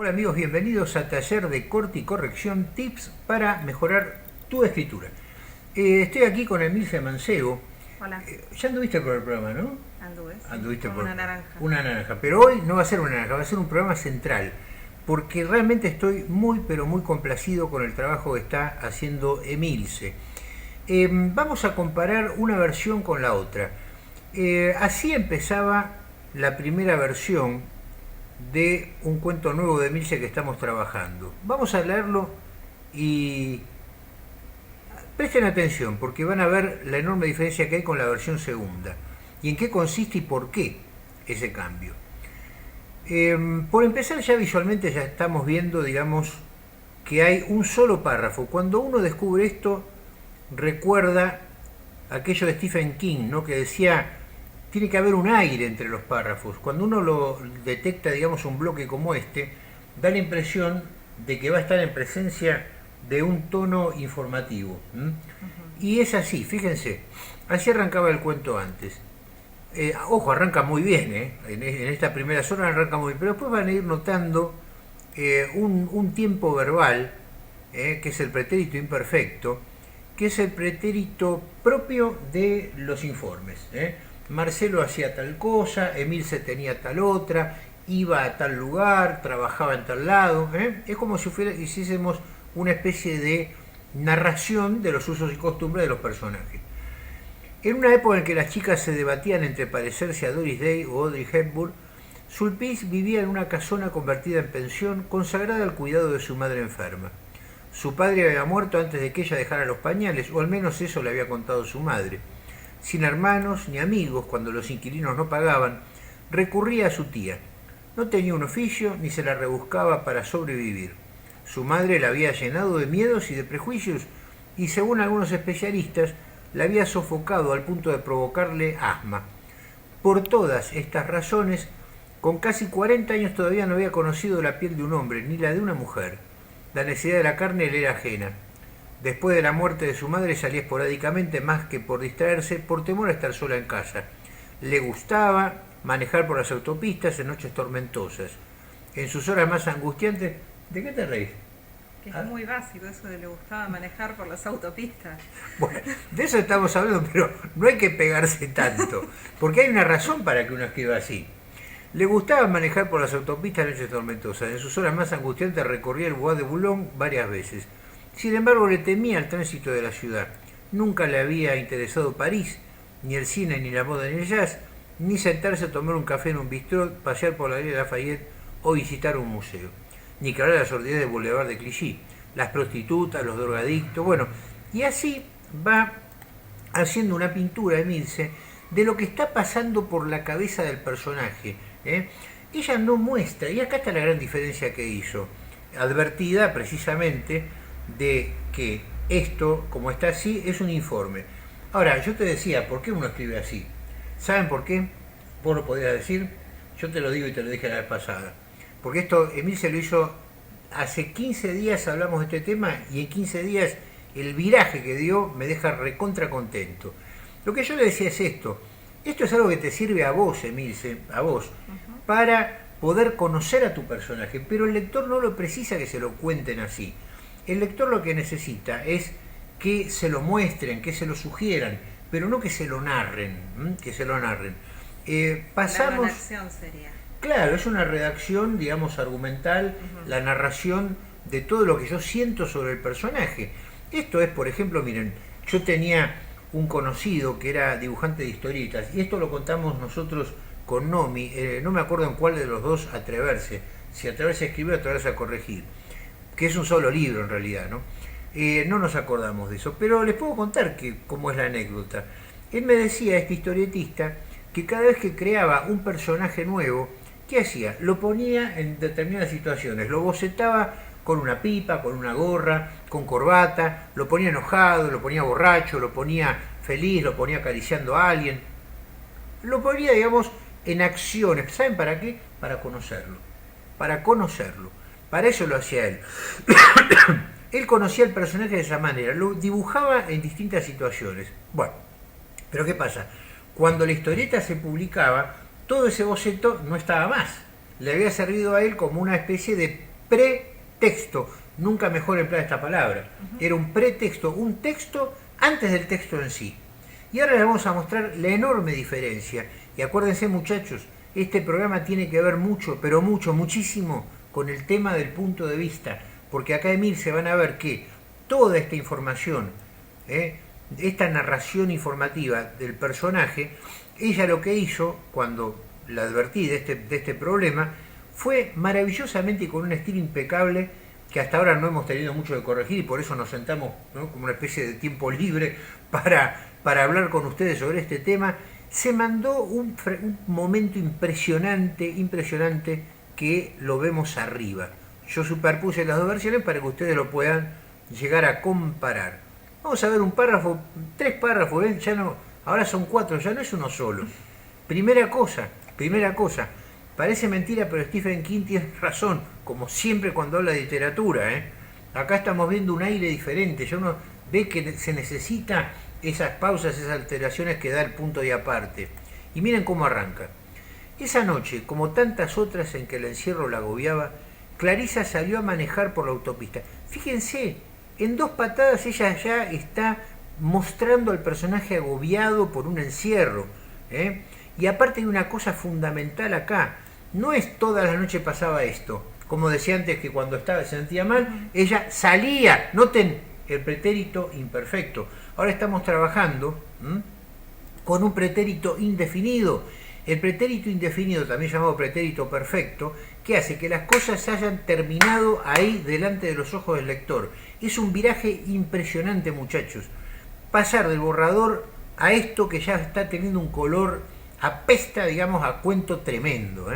Hola amigos, bienvenidos a Taller de Corte y Corrección, tips para mejorar tu escritura. Estoy aquí con Emilce Mancebo. Hola, Ya anduviste por el programa, ¿no? anduve, sí, Anduviste con por una naranja. una naranja, pero hoy no va a ser una naranja, va a ser un programa central, porque realmente estoy muy, pero muy complacido con el trabajo que está haciendo Emilce. Vamos a comparar una versión con la otra. Así empezaba la primera versión de un cuento nuevo de Emilce que estamos trabajando. Vamos a leerlo y presten atención porque van a ver la enorme diferencia que hay con la versión segunda y en qué consiste y por qué ese cambio. Por empezar, ya visualmente ya estamos viendo, digamos, que hay un solo párrafo. Cuando uno descubre esto, recuerda aquello de Stephen King, ¿no? Que decía, tiene que haber un aire entre los párrafos. Cuando uno lo detecta, digamos, un bloque como este, da la impresión de que va a estar en presencia de un tono informativo. Y es así, fíjense, así arrancaba el cuento antes. Ojo, arranca muy bien, en esta primera zona arranca muy bien, pero después van a ir notando un tiempo verbal, que es el pretérito imperfecto, que es el pretérito propio de los informes. Marcelo hacía tal cosa, Emilce tenía tal otra, iba a tal lugar, trabajaba en tal lado. Es como si hiciésemos una especie de narración de los usos y costumbres de los personajes. En una época en que las chicas se debatían entre parecerse a Doris Day o Audrey Hepburn, Sulpice vivía en una casona convertida en pensión, consagrada al cuidado de su madre enferma. Su padre había muerto antes de que ella dejara los pañales, o al menos eso le había contado su madre. Sin hermanos ni amigos, cuando los inquilinos no pagaban, recurría a su tía. No tenía un oficio ni se la rebuscaba para sobrevivir. Su madre la había llenado de miedos y de prejuicios y, según algunos especialistas, la había sofocado al punto de provocarle asma. Por todas estas razones, con casi 40 años todavía no había conocido la piel de un hombre ni la de una mujer. La necesidad de la carne le era ajena. Después de la muerte de su madre salía esporádicamente, más que por distraerse, por temor a estar sola en casa. Le gustaba manejar por las autopistas en noches tormentosas. En sus horas más angustiantes... ¿De qué te reís? Que es muy básico eso de le gustaba manejar por las autopistas. Bueno, de eso estamos hablando, pero no hay que pegarse tanto, porque hay una razón para que uno escriba así. Le gustaba manejar por las autopistas en noches tormentosas. En sus horas más angustiantes recorría el Bois de Boulogne varias veces. Sin embargo, le temía el tránsito de la ciudad. Nunca le había interesado París, ni el cine, ni la moda, ni el jazz, ni sentarse a tomar un café en un bistrot, pasear por la Galería de Lafayette o visitar un museo. Ni que hablar de la sordidez del Boulevard de Clichy, las prostitutas, los drogadictos, bueno, y así va haciendo una pintura, Emilce, de lo que está pasando por la cabeza del personaje. Ella no muestra, y acá está la gran diferencia que hizo, advertida precisamente de que esto, como está así, es un informe. Ahora, yo te decía, ¿por qué uno escribe así? ¿Saben por qué? Vos lo podías decir, yo te lo digo y te lo dije la vez pasada. Porque esto, Emilce lo hizo, hace 15 días hablamos de este tema y en 15 días el viraje que dio me deja recontra contento. Lo que yo le decía es esto es algo que te sirve a vos, Emilce, a vos, para poder conocer a tu personaje, pero el lector no lo precisa que se lo cuenten así. El lector lo que necesita es que se lo muestren, que se lo sugieran, pero no que se lo narren, que se lo narren. La redacción sería. Claro, es una redacción, digamos, argumental, la narración de todo lo que yo siento sobre el personaje. Esto es, por ejemplo, miren, yo tenía un conocido que era dibujante de historietas, y esto lo contamos nosotros con Nomi, no me acuerdo en cuál de los dos atreverse, si atreverse a escribir o atreverse a corregir, que es un solo libro en realidad, ¿no? No nos acordamos de eso, pero les puedo contar cómo es la anécdota. Él me decía, este historietista, que cada vez que creaba un personaje nuevo, ¿qué hacía? Lo ponía en determinadas situaciones, lo bocetaba con una pipa, con una gorra, con corbata, lo ponía enojado, lo ponía borracho, lo ponía feliz, lo ponía acariciando a alguien, lo ponía, digamos, en acciones. ¿Saben para qué? Para conocerlo, para conocerlo. Para eso lo hacía él. Él conocía el personaje de esa manera, lo dibujaba en distintas situaciones. Bueno, pero ¿qué pasa? Cuando la historieta se publicaba, todo ese boceto no estaba más. Le había servido a él como una especie de pretexto. Nunca mejor emplear esta palabra. Era un pretexto, un texto antes del texto en sí. Y ahora les vamos a mostrar la enorme diferencia. Y acuérdense, muchachos, este programa tiene que ver mucho, pero mucho, muchísimo con el tema del punto de vista. Porque acá, Emil, se van a ver que toda esta información, esta narración informativa del personaje, ella lo que hizo, cuando la advertí de este problema, fue maravillosamente y con un estilo impecable, que hasta ahora no hemos tenido mucho de corregir, y por eso nos sentamos, ¿no?, como una especie de tiempo libre para hablar con ustedes sobre este tema. Se mandó un momento impresionante que lo vemos arriba. Yo superpuse las dos versiones para que ustedes lo puedan llegar a comparar. Vamos a ver un párrafo, 3 párrafos, ¿ven? Ya no, ahora son 4, ya no es uno solo. Primera cosa, parece mentira, pero Stephen King tiene razón, como siempre cuando habla de literatura, Acá estamos viendo un aire diferente, ya uno ve que se necesita esas pausas, esas alteraciones que da el punto y aparte. Y miren cómo arranca. Esa noche, como tantas otras en que el encierro la agobiaba, Clarisa salió a manejar por la autopista. Fíjense, en 2 patadas ella ya está mostrando al personaje agobiado por un encierro, Y aparte hay una cosa fundamental acá. No es toda la noche pasaba esto. Como decía antes, que cuando se sentía mal, ella salía. Noten el pretérito imperfecto. Ahora estamos trabajando con un pretérito indefinido. El pretérito indefinido, también llamado pretérito perfecto, que hace que las cosas hayan terminado ahí delante de los ojos del lector. Es un viraje impresionante, muchachos. Pasar del borrador a esto que ya está teniendo un color, apesta, digamos, a cuento tremendo.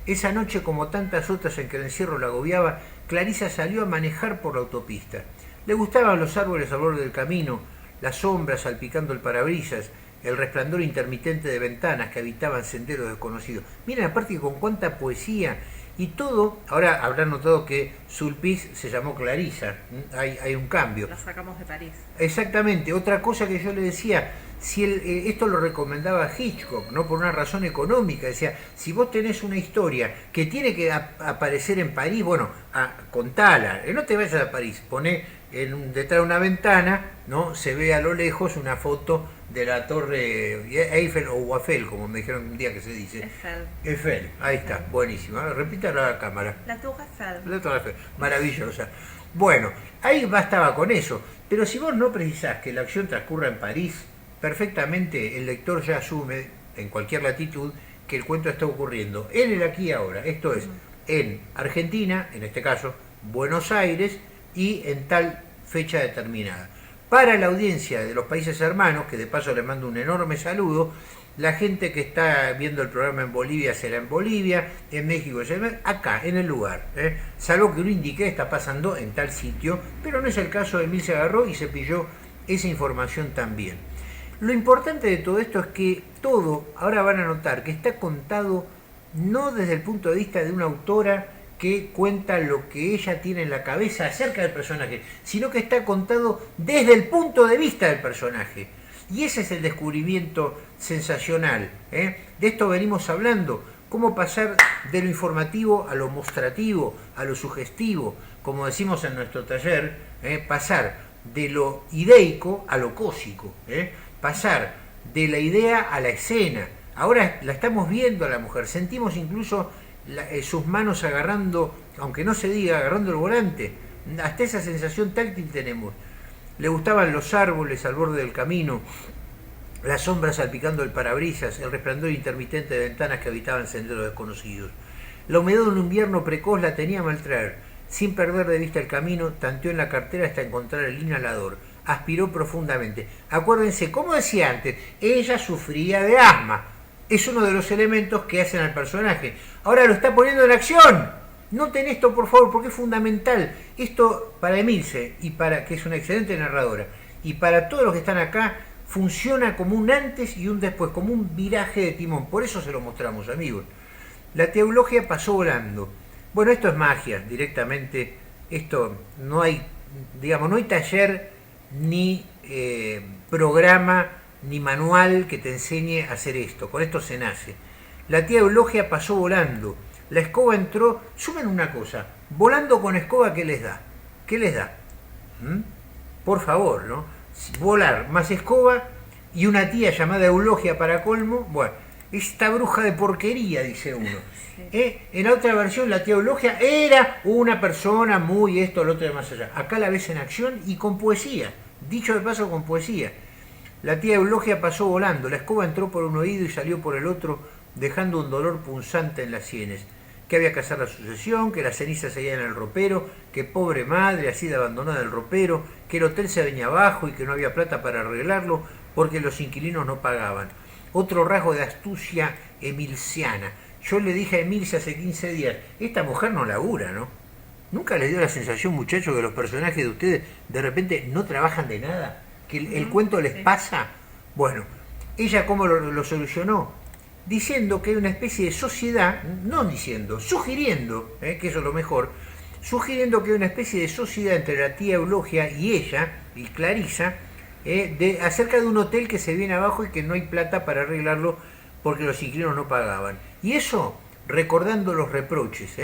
Esa noche, como tantas otras en que el encierro la agobiaba, Clarisa salió a manejar por la autopista. Le gustaban los árboles al borde del camino, las sombras salpicando el parabrisas, el resplandor intermitente de ventanas que habitaban senderos desconocidos. Miren, aparte que con cuánta poesía y todo. Ahora habrán notado que Sulpice se llamó Clarisa, hay un cambio. La sacamos de París. Exactamente. Otra cosa que yo le decía, si esto lo recomendaba Hitchcock, no por una razón económica, decía, si vos tenés una historia que tiene que aparecer en París, bueno, contala, no te vayas a París, poné detrás de una ventana, ¿no?, se ve a lo lejos una foto de la torre Eiffel o Wafel, como me dijeron un día que se dice. Eiffel, ahí está, buenísimo. Repítalo a la cámara. La Tour Eiffel. La Tour Eiffel, maravillosa. Bueno, ahí bastaba con eso, pero si vos no precisás que la acción transcurra en París, perfectamente el lector ya asume, en cualquier latitud, que el cuento está ocurriendo en el aquí y ahora, esto es, en Argentina, en este caso, Buenos Aires, y en tal fecha determinada. Para la audiencia de los países hermanos, que de paso les mando un enorme saludo, la gente que está viendo el programa en Bolivia será en Bolivia, en México será acá, en el lugar, salvo que uno indique está pasando en tal sitio, pero no es el caso. Emil se agarró y se pilló esa información también. Lo importante de todo esto es que todo, ahora van a notar que está contado no desde el punto de vista de una autora que cuenta lo que ella tiene en la cabeza acerca del personaje, sino que está contado desde el punto de vista del personaje. Y ese es el descubrimiento sensacional. De esto venimos hablando, cómo pasar de lo informativo a lo mostrativo, a lo sugestivo, como decimos en nuestro taller, pasar de lo ideico a lo cósico, pasar de la idea a la escena. Ahora la estamos viendo a la mujer, sentimos incluso sus manos agarrando, aunque no se diga, agarrando el volante. Hasta esa sensación táctil tenemos. Le gustaban los árboles al borde del camino, las sombras salpicando el parabrisas, el resplandor intermitente de ventanas que habitaban senderos desconocidos. La humedad de un invierno precoz la tenía a maltraer. Sin perder de vista el camino, tanteó en la cartera hasta encontrar el inhalador. Aspiró profundamente. Acuérdense, como decía antes, ella sufría de asma. Es uno de los elementos que hacen al personaje. Ahora lo está poniendo en acción. Noten esto, por favor, porque es fundamental. Esto para Emilce, y que es una excelente narradora, y para todos los que están acá, funciona como un antes y un después, como un viraje de timón. Por eso se lo mostramos, amigos. La teología pasó volando. Bueno, esto es magia, directamente. Esto no hay, digamos, no hay taller ni programa ni manual que te enseñe a hacer esto. Con esto se nace. La tía Eulogia pasó volando. La escoba entró, sumen una cosa, volando con escoba, ¿qué les da? ¿Qué les da? ¿Mm? Por favor, ¿no? Volar más escoba y una tía llamada Eulogia para colmo, bueno, esta bruja de porquería, dice uno. Sí. En la otra versión, la tía Eulogia era una persona muy esto, lo otro de más allá. Acá la ves en acción y con poesía, dicho de paso con poesía. La tía Eulogia pasó volando, la escoba entró por un oído y salió por el otro, dejando un dolor punzante en las sienes. Que había que hacer la sucesión, que las cenizas seguían en el ropero, que pobre madre, así de abandonada el ropero, que el hotel se venía abajo y que no había plata para arreglarlo porque los inquilinos no pagaban. Otro rasgo de astucia emilciana. Yo le dije a Emilce hace 15 días, esta mujer no labura, ¿no? ¿Nunca les dio la sensación, muchachos, que los personajes de ustedes de repente no trabajan de nada? ¿Que el cuento les pasa? Bueno, ella cómo lo solucionó, diciendo que hay una especie de sociedad, no diciendo, sugiriendo, que eso es lo mejor, sugiriendo que hay una especie de sociedad entre la tía Eulogia y ella, y Clarisa, acerca de un hotel que se viene abajo y que no hay plata para arreglarlo porque los inquilinos no pagaban. Y eso recordando los reproches.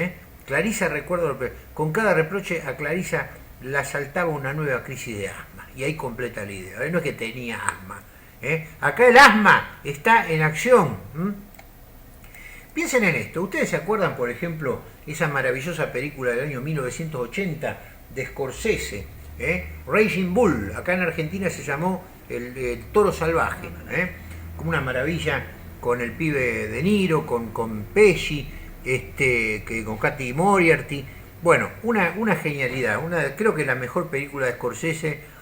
Clarisa recuerda, con cada reproche a Clarisa la asaltaba una nueva crisis de asma. Y ahí completa la idea. No es que tenía asma. Acá el asma está en acción. Piensen en esto. ¿Ustedes se acuerdan, por ejemplo, esa maravillosa película del año 1980 de Scorsese? Raging Bull. Acá en Argentina se llamó el Toro Salvaje. Como una maravilla con el pibe De Niro, con Pesci, con Katy Moriarty. Bueno, una genialidad. Creo que la mejor película de Scorsese,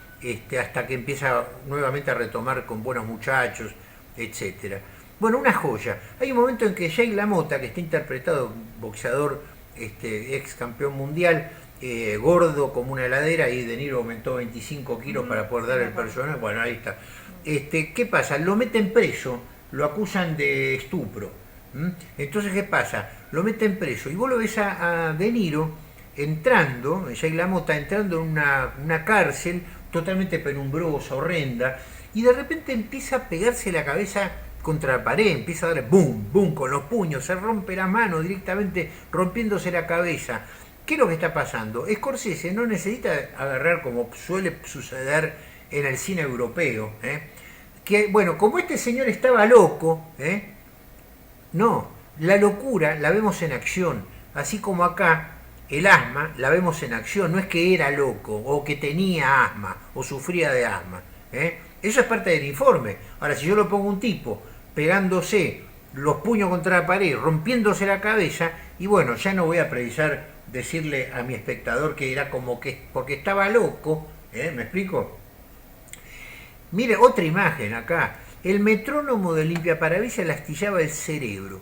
hasta que empieza nuevamente a retomar con Buenos Muchachos, etcétera. Bueno, una joya. Hay un momento en que Jay LaMotta, que está interpretado, boxeador, ex campeón mundial, gordo como una heladera, y De Niro aumentó 25 kilos para poder dar el personaje. Bueno, ahí está. ¿Qué pasa? Lo meten preso, lo acusan de estupro. Entonces, ¿qué pasa? Lo meten preso y vos lo ves a De Niro entrando, Jay LaMotta entrando en una cárcel totalmente penumbrosa, horrenda, y de repente empieza a pegarse la cabeza contra la pared, empieza a dar boom, boom con los puños, se rompe la mano directamente rompiéndose la cabeza. ¿Qué es lo que está pasando? Scorsese no necesita agarrar, como suele suceder en el cine europeo, que, bueno, como este señor estaba loco, no, la locura la vemos en acción, así como acá el asma la vemos en acción, no es que era loco o que tenía asma o sufría de asma. Eso es parte del informe. Ahora, si yo lo pongo un tipo pegándose los puños contra la pared, rompiéndose la cabeza, y bueno, ya no voy a precisar decirle a mi espectador que era como que porque estaba loco, ¿me explico? Mire, otra imagen acá. El metrónomo del limpiaparabrisas le astillaba el cerebro.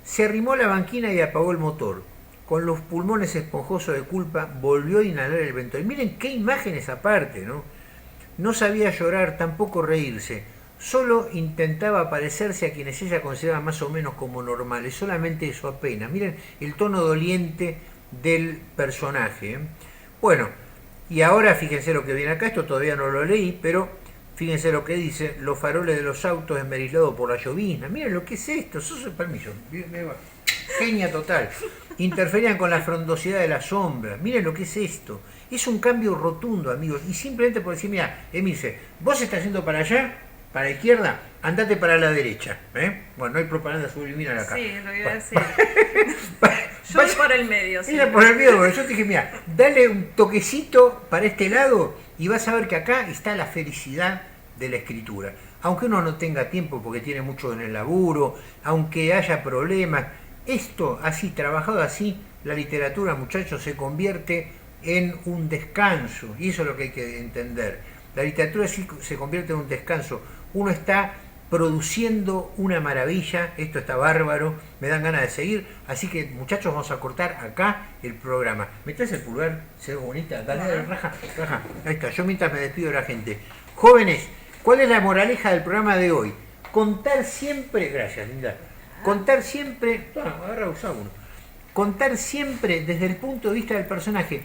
Se arrimó a la banquina y apagó el motor. Con los pulmones esponjosos de culpa, volvió a inhalar el viento. Y miren qué imágenes aparte, ¿no? No sabía llorar, tampoco reírse. Solo intentaba parecerse a quienes ella consideraba más o menos como normales. Solamente eso apenas. Miren el tono doliente del personaje. Bueno, y ahora fíjense lo que viene acá. Esto todavía no lo leí, pero fíjense lo que dice. Los faroles de los autos esmerilados por la llovizna. Miren lo que es esto. Permiso. Genia total. Interferían con la frondosidad de la sombra. Miren lo que es esto. Es un cambio rotundo, amigos. Y simplemente por decir, mira, Emilce, vos estás yendo para allá, para la izquierda, andate para la derecha. Bueno, no hay propaganda subliminal acá. Sí, lo iba a decir. Yo voy por el medio. Sí. Por el medio, porque yo te dije, mira, dale un toquecito para este lado y vas a ver que acá está la felicidad de la escritura. Aunque uno no tenga tiempo porque tiene mucho en el laburo, aunque haya problemas, esto así, trabajado así, la literatura, muchachos, se convierte en un descanso, y eso es lo que hay que entender. La literatura sí se convierte en un descanso. Uno está produciendo una maravilla, esto está bárbaro, me dan ganas de seguir, así que muchachos, vamos a cortar acá el programa. ¿Me traes el pulgar? Se ve bonita, dale, raja, ahí está, yo mientras me despido de la gente. Jóvenes, ¿cuál es la moraleja del programa de hoy? Contar siempre, gracias Linda, contar siempre, agarra usar uno, contar siempre desde el punto de vista del personaje,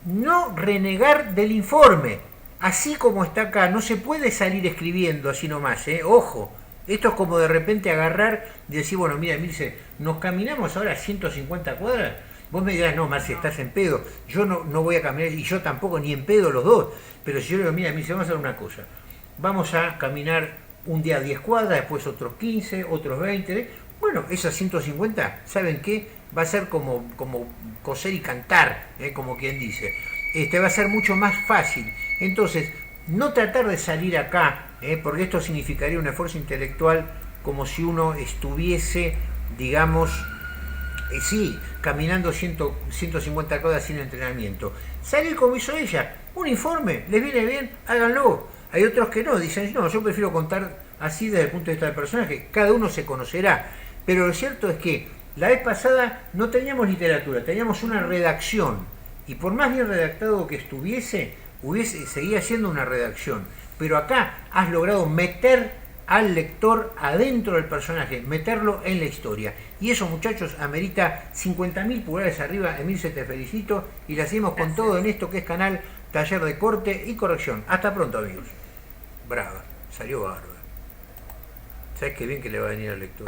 no renegar del informe, así como está acá. No se puede salir escribiendo así nomás, ojo, Esto es como de repente agarrar y decir, bueno, mira, Emilce, nos caminamos ahora 150 cuadras. Vos me dirás, no, Marci, estás en pedo. Yo no voy a caminar, y yo tampoco, ni en pedo los dos. Pero si yo le digo, mira, Emilce, vamos a hacer una cosa. Vamos a caminar un día 10 cuadras, después otros 15, otros 20. Bueno, esas 150, ¿saben qué? Va a ser como coser y cantar, como quien dice. Va a ser mucho más fácil. Entonces, no tratar de salir acá, porque esto significaría un esfuerzo intelectual como si uno estuviese, digamos, sí, caminando 150 cuadras sin entrenamiento. Salir como hizo ella, un informe, les viene bien, háganlo. Hay otros que no, dicen, no, yo prefiero contar así desde el punto de vista del personaje, cada uno se conocerá. Pero lo cierto es que la vez pasada no teníamos literatura, teníamos una redacción. Y por más bien redactado que estuviese, seguía siendo una redacción. Pero acá has logrado meter al lector adentro del personaje, meterlo en la historia. Y eso, muchachos, amerita 50.000 pulgares arriba. Emilce, te felicito. Y la seguimos con todo en esto que es canal Taller de Corte y Corrección. Hasta pronto, amigos. Brava, salió bárbaro. ¿Sabes qué bien que le va a venir al lector?